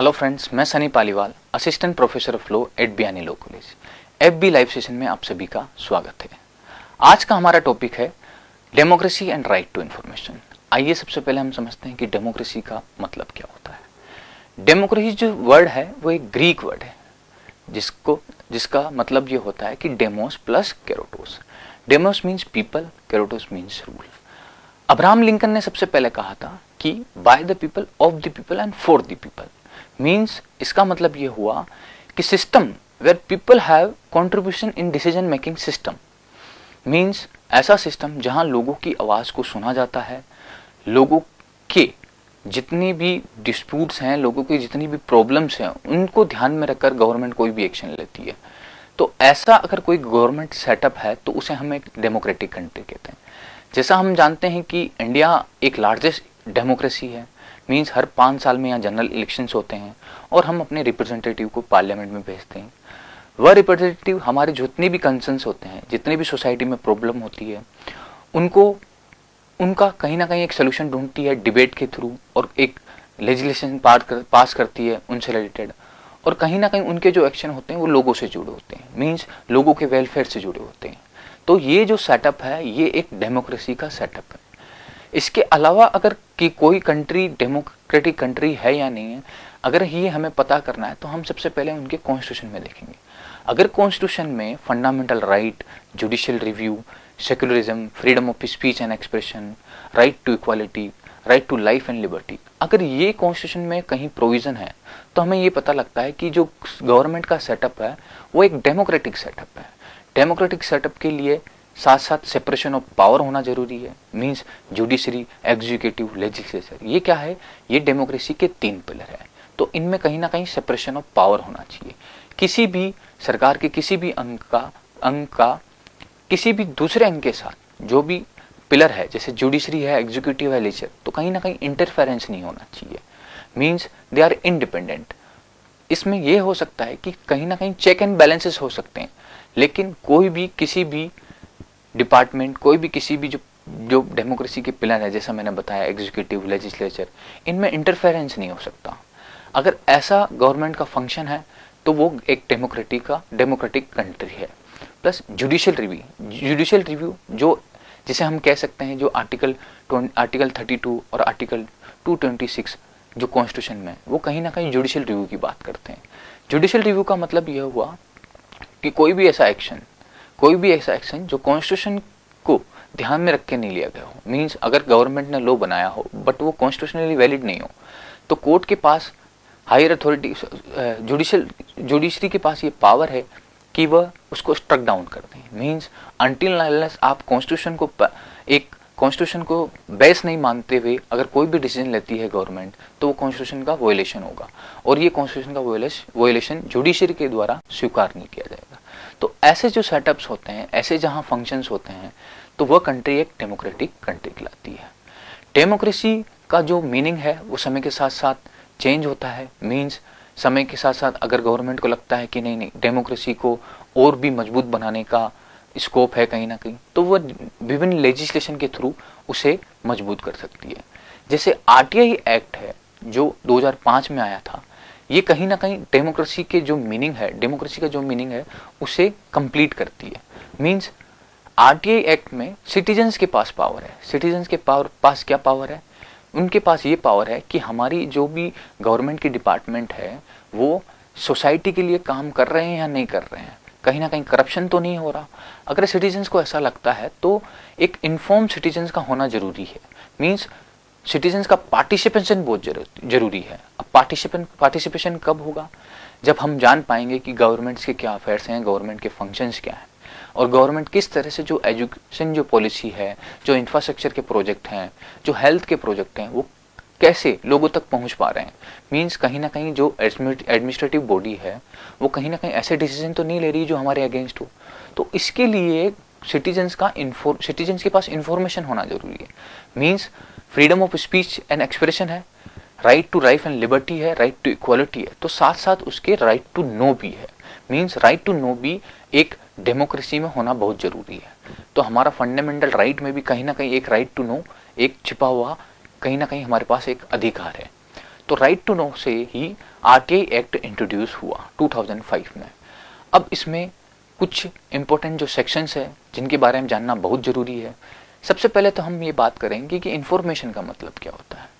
Hello friends, मैं Sunny Paliwal, assistant professor of law at Biyani law college. FB live session में आप सभी का स्वागत है। आज का हमारा टॉपिक है democracy and right to information. आइए सबसे पहले हम समझते हैं कि डेमोक्रेसी का मतलब क्या होता है। डेमोक्रेसी जो वर्ड है वो एक ग्रीक वर्ड है जिसका मतलब ये होता है कि demos plus kratos. Demos means people, kratos means rule. Abraham Lincoln ने सबसे पहले कहा था कि by the people, of the people and for the people. Means इसका मतलब ये हुआ कि system where people have contribution in decision making system. Means ऐसा सिस्टम जहां लोगों की आवाज को सुना जाता है, लोगों के जितनी भी डिस्प्यूट्स हैं, लोगों की जितनी भी प्रॉब्लम्स हैं, उनको ध्यान में रखकर गवर्नमेंट कोई भी एक्शन लेती है। तो ऐसा अगर कोई गवर्नमेंट सेटअप है तो उसे हम एक डेमोक्रेटिक कंट्री कहते हैं। जैसा हम जानते हैं कि इंडिया एक लार्जेस्ट डेमोक्रेसी है। मीन्स हर 5 साल में यहाँ जनरल इलेक्शंस होते हैं और हम अपने रिप्रेजेंटेटिव को पार्लियामेंट में भेजते हैं। वह रिप्रेजेंटेटिव हमारे जितने भी कंसर्न्स होते हैं, जितनी भी सोसाइटी में प्रॉब्लम होती है, उनका कहीं ना कहीं एक सोल्यूशन ढूंढती है डिबेट के थ्रू, और एक लेजिस्लेशन पास करती है उनसे रिलेटेड। और कहीं ना कहीं उनके जो एक्शन होते हैं वो लोगों से जुड़े होते हैं, मीन्स लोगों के वेलफेयर से जुड़े होते हैं। तो ये जो सेटअप है ये एक डेमोक्रेसी का सेटअप है। इसके अलावा अगर कि कोई कंट्री डेमोक्रेटिक कंट्री है या नहीं है, अगर ये हमें पता करना है तो हम सबसे पहले उनके कॉन्स्टिट्यूशन में देखेंगे। अगर कॉन्स्टिट्यूशन में fundamental right, judicial review, secularism, freedom of speech and expression, right to equality, right to life and liberty, अगर ये कॉन्स्टिट्यूशन में कहीं प्रोविजन है तो हमें ये पता लगता है कि जो गवर्नमेंट का सेटअप है वो एक डेमोक्रेटिक सेटअप है। डेमोक्रेटिक सेटअप के लिए साथ साथ सेपरेशन ऑफ पावर होना जरूरी है। Means judiciary, executive, legislature. ये क्या है? ये डेमोक्रेसी के 3 पिलर है। तो इनमें कहीं ना कहीं सेपरेशन ऑफ पावर होना चाहिए। किसी भी सरकार के किसी भी अंग का किसी भी दूसरे अंग के साथ जो भी पिलर है, जैसे जुडिशरी है, एग्जीक्यूटिव है, लेजिस्लेचर, तो कहीं ना कहीं इंटरफेरेंस नहीं होना चाहिए। Means they are independent. इसमें यह हो सकता है कि कहीं ना कहीं चेक एंड बैलेंसेस हो सकते हैं, लेकिन कोई भी किसी भी डिपार्टमेंट, कोई भी किसी भी जो डेमोक्रेसी के पिलर है, जैसा मैंने बताया एग्जीक्यूटिव, लेजिस्लेचर, इनमें इंटरफेरेंस नहीं हो सकता। अगर ऐसा गवर्नमेंट का फंक्शन है तो वो एक डेमोक्रेटिक कंट्री है। प्लस जुडिशियल रिव्यू जो जिसे हम कह सकते हैं, जो आर्टिकल 32 और आर्टिकल 226 जो कॉन्स्टिट्यूशन में, वो कहीं ना कहीं जुडिशियल रिव्यू की बात करते हैं। जुडिशियल रिव्यू का मतलब यह हुआ कि कोई भी ऐसा एक्शन जो कॉन्स्टिट्यूशन को ध्यान में रख के नहीं लिया गया हो, मींस अगर गवर्नमेंट ने लॉ बनाया हो बट वो कॉन्स्टिट्यूशनली वैलिड नहीं हो, तो कोर्ट के पास, हायर अथॉरिटी, जुडिशरी के पास ये पावर है कि वह उसको स्ट्रक डाउन कर दें। मींस अनटिल अनलेस आप कॉन्स्टिट्यूशन को बेस नहीं मानते हुए अगर कोई भी डिसीजन लेती है गवर्नमेंट, तो वो कॉन्स्टिट्यूशन का वॉयलेशन होगा, और ये कॉन्स्टिट्यूशन का वॉयलेशन जुडिशरी के द्वारा स्वीकार नहीं किया जाएगा। तो ऐसे जो सेटअप्स होते हैं, ऐसे जहां फंक्शंस होते हैं, तो वह कंट्री एक डेमोक्रेटिक कंट्री कहलाती है। डेमोक्रेसी का जो मीनिंग है वो समय के साथ साथ चेंज होता है। मींस समय के साथ साथ अगर गवर्नमेंट को लगता है कि नहीं, डेमोक्रेसी को और भी मजबूत बनाने का स्कोप है कहीं ना कहीं, तो वह विभिन्न लेजिस्लेशन के थ्रू उसे मजबूत कर सकती है। जैसे आरटीआई एक्ट है जो 2005 में आया था, ये कहीं ना कहीं डेमोक्रेसी का जो मीनिंग है उसे कंप्लीट करती है। मींस आरटीआई एक्ट में सिटीजन्स के पास पावर है। सिटीजन्स के पास क्या पावर है? उनके पास ये पावर है कि हमारी जो भी गवर्नमेंट की डिपार्टमेंट है वो सोसाइटी के लिए काम कर रहे हैं या नहीं कर रहे हैं, कहीं ना कहीं करप्शन तो नहीं हो रहा। अगर सिटीजन्स को ऐसा लगता है तो एक इन्फॉर्म सिटीजन्स का होना जरूरी है। मींस सिटीजन्स का पार्टिसिपेशन बहुत जरूरी है। अब पार्टिसिपेशन कब होगा? जब हम जान पाएंगे कि गवर्नमेंट्स के क्या अफेयर्स हैं, गवर्नमेंट के फंक्शंस क्या हैं, और गवर्नमेंट किस तरह से जो एजुकेशन जो पॉलिसी है, जो इंफ्रास्ट्रक्चर के प्रोजेक्ट हैं, जो हेल्थ के प्रोजेक्ट हैं, वो कैसे लोगों तक पहुंच पा रहे हैं। मींस कहीं ना कहीं जो एडमिनिस्ट्रेटिव बॉडी है वो कहीं ना कहीं ऐसे डिसीजन तो नहीं ले रही जो हमारे अगेंस्ट हो। तो इसके लिए सिटीजन्स के पास इंफॉर्मेशन होना जरूरी है। Means freedom of speech and expression है, right to life and liberty है, राइट टू इक्वालिटी है, तो साथ साथ उसके राइट टू नो भी है। मींस राइट टू नो भी एक डेमोक्रेसी में होना बहुत जरूरी है। तो हमारा फंडामेंटल राइट में भी कहीं ना कहीं एक राइट टू नो, एक छिपा हुआ कहीं ना कहीं हमारे पास एक अधिकार है। तो राइट टू नो से ही आरटीआई एक्ट इंट्रोड्यूस हुआ 2005 में। अब इसमें कुछ इंपॉर्टेंट जो सेक्शंस है जिनके बारे में जानना बहुत ज़रूरी है। सबसे पहले तो हम ये बात करेंगे कि इन्फॉर्मेशन का मतलब क्या होता है।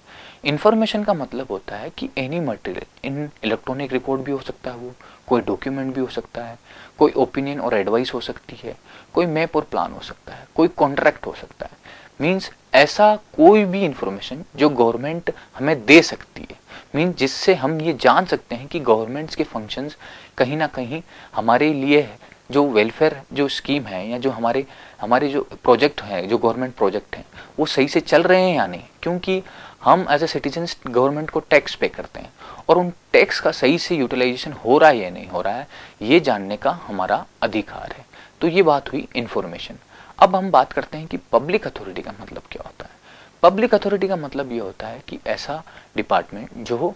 इन्फॉर्मेशन का मतलब होता है कि एनी मटेरियल, इन इलेक्ट्रॉनिक रिपोर्ट भी हो सकता है, वो कोई डॉक्यूमेंट भी हो सकता है, कोई ओपिनियन और एडवाइस हो सकती है, कोई मैप और प्लान हो सकता है, कोई कॉन्ट्रैक्ट हो सकता है। मीन्स ऐसा कोई भी इंफॉर्मेशन जो गवर्नमेंट हमें दे सकती है, मीन्स जिससे हम ये जान सकते हैं कि गवर्नमेंट्स के फंक्शंस कहीं ना कहीं हमारे लिए जो वेलफेयर जो स्कीम है या जो हमारे हमारे जो प्रोजेक्ट हैं, जो गवर्नमेंट प्रोजेक्ट हैं, वो सही से चल रहे हैं या नहीं। क्योंकि हम एज ए सिटीजन्स गवर्नमेंट को टैक्स पे करते हैं और उन टैक्स का सही से यूटिलाइजेशन हो रहा है या नहीं हो रहा है, ये जानने का हमारा अधिकार है। तो ये बात हुई इन्फॉर्मेशन। अब हम बात करते हैं कि पब्लिक अथॉरिटी का मतलब क्या होता है। पब्लिक अथॉरिटी का मतलब ये होता है कि ऐसा डिपार्टमेंट जो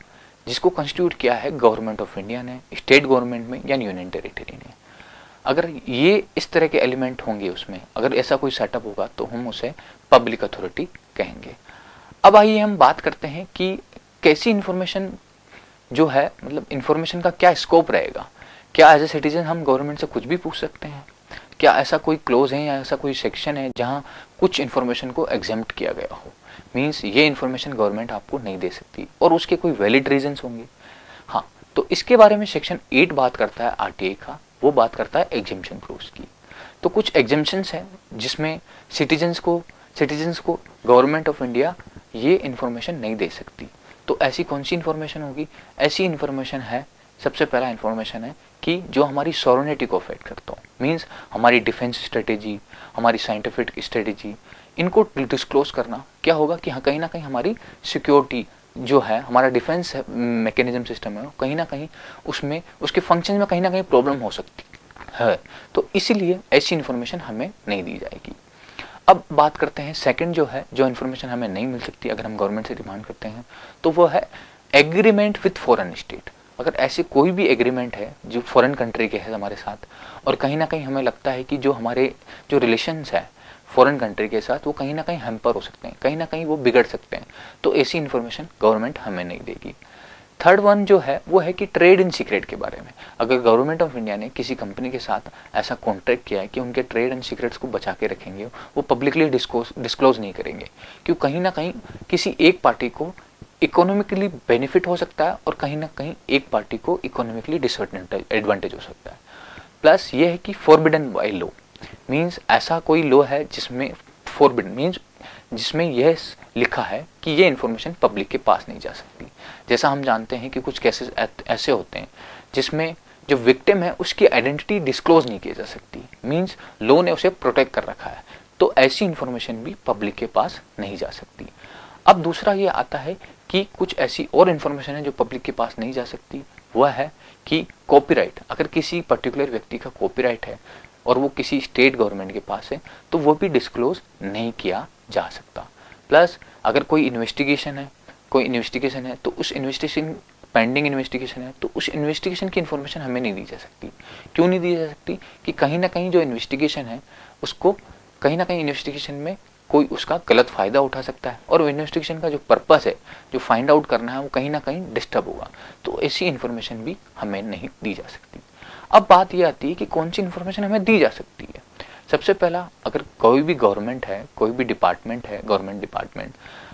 जिसको कंस्टिट्यूट किया है गवर्नमेंट ऑफ इंडिया ने, स्टेट गवर्नमेंट में या यूनियन टेरिटरी ने। अगर ये इस तरह के एलिमेंट होंगे उसमें, अगर ऐसा कोई सेटअप होगा तो हम उसे पब्लिक अथॉरिटी कहेंगे। अब आइए हम बात करते हैं कि कैसी इंफॉर्मेशन जो है, मतलब इंफॉर्मेशन का क्या स्कोप रहेगा। क्या एज ए सिटीजन हम गवर्नमेंट से कुछ भी पूछ सकते हैं? क्या ऐसा कोई क्लोज है या ऐसा कोई सेक्शन है जहां कुछ इन्फॉर्मेशन को एग्जेम्प्ट किया गया हो, मीन्स ये इन्फॉर्मेशन गवर्नमेंट आपको नहीं दे सकती और उसके कोई वैलिड रीजंस होंगे? हाँ, तो इसके बारे में सेक्शन 8 बात करता है आरटीआई का, वो बात करता है एग्जेम्पशन क्लोज की। तो कुछ एग्जेम्पशंस हैं जिसमें सिटीजन्स को गवर्नमेंट ऑफ इंडिया ये इन्फॉर्मेशन नहीं दे सकती। तो ऐसी कौन सी इन्फॉर्मेशन होगी? ऐसी इन्फॉर्मेशन है, सबसे पहला इन्फॉर्मेशन है कि जो हमारी सॉवरेनिटी को अफेक्ट करता हो, मीन्स हमारी डिफेंस स्ट्रेटेजी, हमारी साइंटिफिक स्ट्रेटेजी, इनको डिस्क्लोज करना क्या होगा कि हाँ कहीं ना कहीं हमारी सिक्योरिटी जो है, हमारा डिफेंस मैकेनिज्म सिस्टम है, कहीं ना कहीं उसमें उसके फंक्शन में कहीं ना कहीं प्रॉब्लम हो सकती है। तो इसीलिए ऐसी इन्फॉर्मेशन हमें नहीं दी जाएगी। अब बात करते हैं सेकंड जो है, जो इन्फॉर्मेशन हमें नहीं मिल सकती अगर हम गवर्नमेंट से डिमांड करते हैं, तो वो है एग्रीमेंट विथ फॉरेन स्टेट। अगर ऐसे कोई भी एग्रीमेंट है जो फॉरेन कंट्री के है हमारे साथ, और कहीं ना कहीं हमें लगता है कि जो हमारे जो रिलेशंस है फॉरेन कंट्री के साथ वो कहीं ना कहीं हैम्पर हो सकते हैं, कहीं ना कहीं वो बिगड़ सकते हैं, तो ऐसी इन्फॉर्मेशन गवर्नमेंट हमें नहीं देगी। थर्ड वन जो है वो है कि ट्रेड इन सीक्रेट के बारे में। अगर गवर्नमेंट ऑफ इंडिया ने किसी कंपनी के साथ ऐसा कॉन्ट्रैक्ट किया है कि उनके ट्रेड एंड सीक्रेट्स को बचा के रखेंगे, वो पब्लिकली डिस्क्लोज नहीं करेंगे, क्योंकि कहीं ना कहीं किसी एक पार्टी को इकोनॉमिकली बेनिफिट हो सकता है और कहीं ना कहीं एक पार्टी को इकोनॉमिकली डिसएडवांटेज हो सकता है। प्लस ये है कि फॉरबिडन बाय लॉ, मीन्स ऐसा कोई लॉ है जिसमें फॉरबिडन मीन्स जिसमें यह लिखा है कि ये इन्फॉर्मेशन पब्लिक के पास नहीं जा सकती। जैसा हम जानते हैं कि कुछ केसेस ऐसे होते हैं जिसमें जो विक्टिम है उसकी आइडेंटिटी डिस्क्लोज नहीं की जा सकती, मीन्स लॉ ने उसे प्रोटेक्ट कर रखा है, तो ऐसी इन्फॉर्मेशन भी पब्लिक के पास नहीं जा सकती। अब दूसरा ये आता है कि कुछ ऐसी और इन्फॉर्मेशन है जो पब्लिक के पास नहीं जा सकती, वह है कि कॉपीराइट। अगर किसी पर्टिकुलर व्यक्ति का कॉपीराइट है और वो किसी स्टेट गवर्नमेंट के पास है तो वो भी डिस्क्लोज नहीं किया जा सकता। प्लस अगर कोई इन्वेस्टिगेशन है तो उस इन्वेस्टिगेशन पेंडिंग इन्वेस्टिगेशन है तो उस इन्वेस्टिगेशन की इन्फॉर्मेशन हमें नहीं दी जा सकती। क्यों नहीं दी जा सकती? कि कहीं ना कहीं जो इन्वेस्टिगेशन है उसको कहीं ना कहीं इन्वेस्टिगेशन में कोई उसका गलत फायदा उठा सकता है और इन्वेस्टिगेशन का जो पर्पस है, जो फाइंड आउट करना है, वो कहीं ना कहीं डिस्टर्ब होगा, तो ऐसी इन्फॉर्मेशन भी हमें नहीं दी जा सकती। अब बात ये आती है कि कौन सी इन्फॉर्मेशन हमें दी जा सकती है। सबसे पहला, अगर कोई भी गवर्नमेंट है, कोई भी डिपार्टमेंट है, गवर्नमेंट डिपार्टमेंट,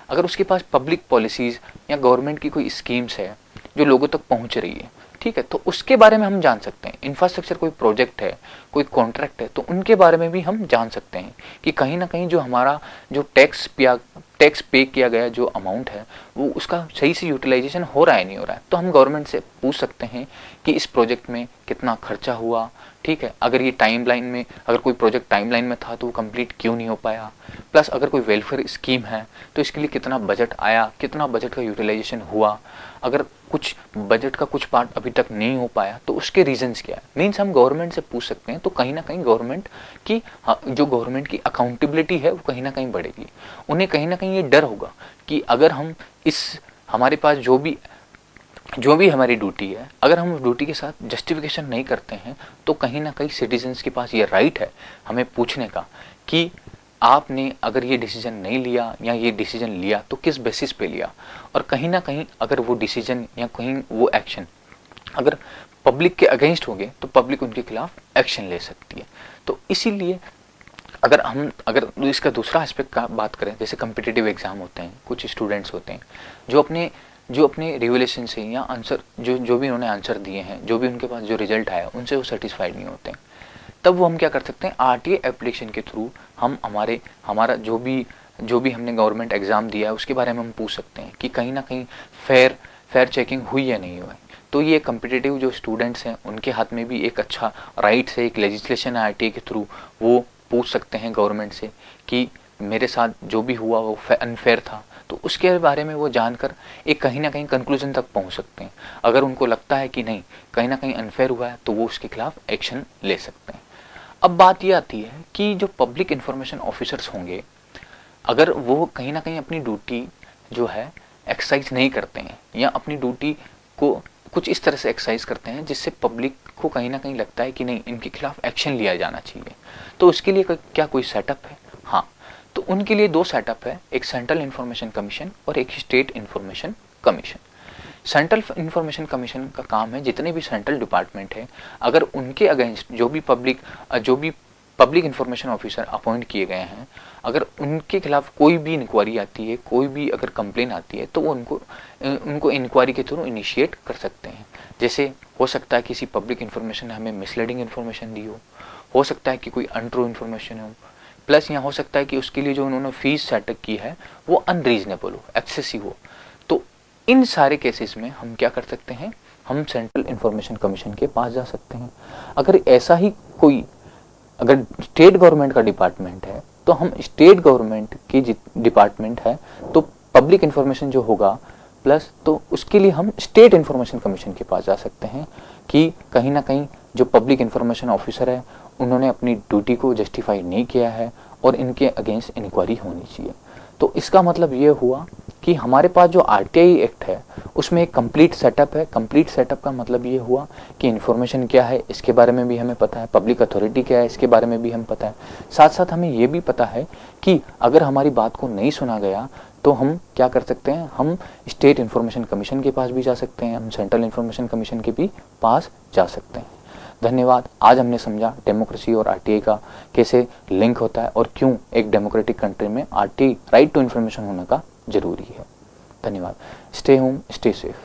अगर उसके पास पब्लिक पॉलिसीज या गवर्नमेंट की कोई स्कीम्स है जो लोगों तक पहुंच रही है, ठीक है, तो उसके बारे में हम जान सकते हैं। इंफ्रास्ट्रक्चर कोई प्रोजेक्ट है, कोई कॉन्ट्रैक्ट है, तो उनके बारे में भी हम जान सकते हैं कि कहीं ना कहीं जो हमारा जो टैक्स पे किया गया जो अमाउंट है वो उसका सही से यूटिलाइजेशन हो रहा है नहीं हो रहा है। तो हम गवर्नमेंट से पूछ सकते हैं कि इस प्रोजेक्ट में कितना खर्चा हुआ, ठीक है, अगर ये टाइमलाइन में, अगर कोई प्रोजेक्ट टाइमलाइन में था तो वो कंप्लीट क्यों नहीं हो पाया। प्लस अगर कोई वेलफेयर स्कीम है तो इसके लिए कितना बजट आया, कितना बजट का यूटिलाइजेशन हुआ, अगर कुछ बजट का कुछ पार्ट अभी तक नहीं हो पाया तो उसके रीजंस क्या है। मीन्स हम गवर्नमेंट से पूछ सकते हैं, तो कहीं ना कहीं गवर्नमेंट की जो गवर्नमेंट की अकाउंटेबिलिटी है वो कहीं ना कहीं बढ़ेगी। उन्हें कहीं ना कहीं ये डर होगा कि अगर हम हमारे पास जो भी हमारी ड्यूटी है, अगर हम उस ड्यूटी के साथ जस्टिफिकेशन नहीं करते हैं तो कहीं ना कहीं सिटीजन्स के पास ये राइट है हमें पूछने का कि आपने अगर ये डिसीजन नहीं लिया या ये डिसीजन लिया तो किस बेसिस पे लिया, और कहीं ना कहीं अगर वो डिसीजन या कहीं वो एक्शन अगर पब्लिक के अगेंस्ट होंगे तो पब्लिक उनके खिलाफ एक्शन ले सकती है। तो इसीलिए अगर इसका दूसरा एस्पेक्ट का बात करें, जैसे कम्पिटिटिव एग्जाम होते हैं, कुछ स्टूडेंट्स होते हैं जो अपने रिवलेशन से या आंसर जो भी उन्होंने आंसर दिए हैं, जो भी उनके पास जो रिजल्ट आया उनसे वो सेटिस्फाइड नहीं होते हैं। तब वो हम क्या कर सकते हैं, आरटीए एप्लीकेशन के थ्रू हम हमारा जो भी हमने गवर्नमेंट एग्जाम दिया है उसके बारे में हम पूछ सकते हैं कि कहीं ना कहीं फेयर चेकिंग हुई या नहीं हुई। तो ये कम्पिटिटिव जो स्टूडेंट्स हैं उनके हाथ में भी एक अच्छा राइट है, एक लेजिस्लेशन है आरटीए के थ्रू, वो पूछ सकते हैं गवर्नमेंट से कि मेरे साथ जो भी हुआ वो अनफेयर था। तो उसके बारे में वो जानकर एक कहीं ना कहीं कंक्लूजन तक पहुंच सकते हैं। अगर उनको लगता है कि नहीं कहीं ना कहीं अनफेयर हुआ है तो वो उसके खिलाफ एक्शन ले सकते हैं। अब बात ये आती है कि जो पब्लिक इंफॉर्मेशन ऑफिसर्स होंगे, अगर वो कहीं ना कहीं अपनी ड्यूटी जो है एक्सरसाइज नहीं करते हैं या अपनी ड्यूटी को कुछ इस तरह से एक्सरसाइज करते हैं जिससे पब्लिक को कहीं ना कहीं लगता है कि नहीं इनके खिलाफ एक्शन लिया जाना चाहिए, तो उसके लिए क्या कोई सेटअप है? हाँ, तो उनके लिए दो सेटअप है, एक सेंट्रल इंफॉर्मेशन कमीशन और एक state information commission. Central information commission का काम है जितने भी सेंट्रल डिपार्टमेंट है, अगर उनके अगेंस्ट जो भी पब्लिक इंफॉर्मेशन ऑफिसर अपॉइंट किए गए हैं, अगर उनके खिलाफ कोई भी इंक्वायरी आती है, कोई भी अगर कंप्लेन आती है, तो वो उनको इंक्वायरी के थ्रू इनिशिएट कर सकते हैं। जैसे हो सकता है किसी पब्लिक इंफॉर्मेशन ने हमें मिसलीडिंग इन्फॉर्मेशन दी हो सकता है कि कोई अनट्रू इन्फॉर्मेशन हो, प्लस यहाँ हो सकता है कि उसके लिए जो उन्होंने फीस सेटअप की है वो अनरीजनेबल हो, एक्सेसिव हो। तो इन सारे केसेस में हम क्या कर सकते हैं, हम सेंट्रल इंफॉर्मेशन कमीशन के पास जा सकते हैं। अगर ऐसा ही कोई अगर स्टेट गवर्नमेंट का डिपार्टमेंट है तो हम स्टेट गवर्नमेंट की डिपार्टमेंट है तो पब्लिक इंफॉर्मेशन जो होगा प्लस, तो उसके लिए हम स्टेट इंफॉर्मेशन कमीशन के पास जा सकते हैं कि कहीं ना कहीं जो पब्लिक इंफॉर्मेशन ऑफिसर है उन्होंने अपनी ड्यूटी को जस्टिफाई नहीं किया है और इनके अगेंस्ट इंक्वायरी होनी चाहिए। तो इसका मतलब ये हुआ कि हमारे पास जो आरटीआई एक्ट है उसमें एक कंप्लीट सेटअप है। कंप्लीट सेटअप का मतलब ये हुआ कि इन्फॉर्मेशन क्या है इसके बारे में भी हमें पता है, पब्लिक अथॉरिटी क्या है इसके बारे में भी हमें पता है, साथ साथ हमें ये भी पता है कि अगर हमारी बात को नहीं सुना गया तो हम क्या कर सकते हैं, हम स्टेट इंफॉर्मेशन कमीशन के पास भी जा सकते हैं, हम सेंट्रल इंफॉर्मेशन कमीशन के भी पास जा सकते हैं। धन्यवाद। आज हमने समझा डेमोक्रेसी और आरटीआई का कैसे लिंक होता है और क्यों एक डेमोक्रेटिक कंट्री में आरटीआई राइट टू इन्फॉर्मेशन होने का जरूरी है। धन्यवाद। Stay home, stay safe.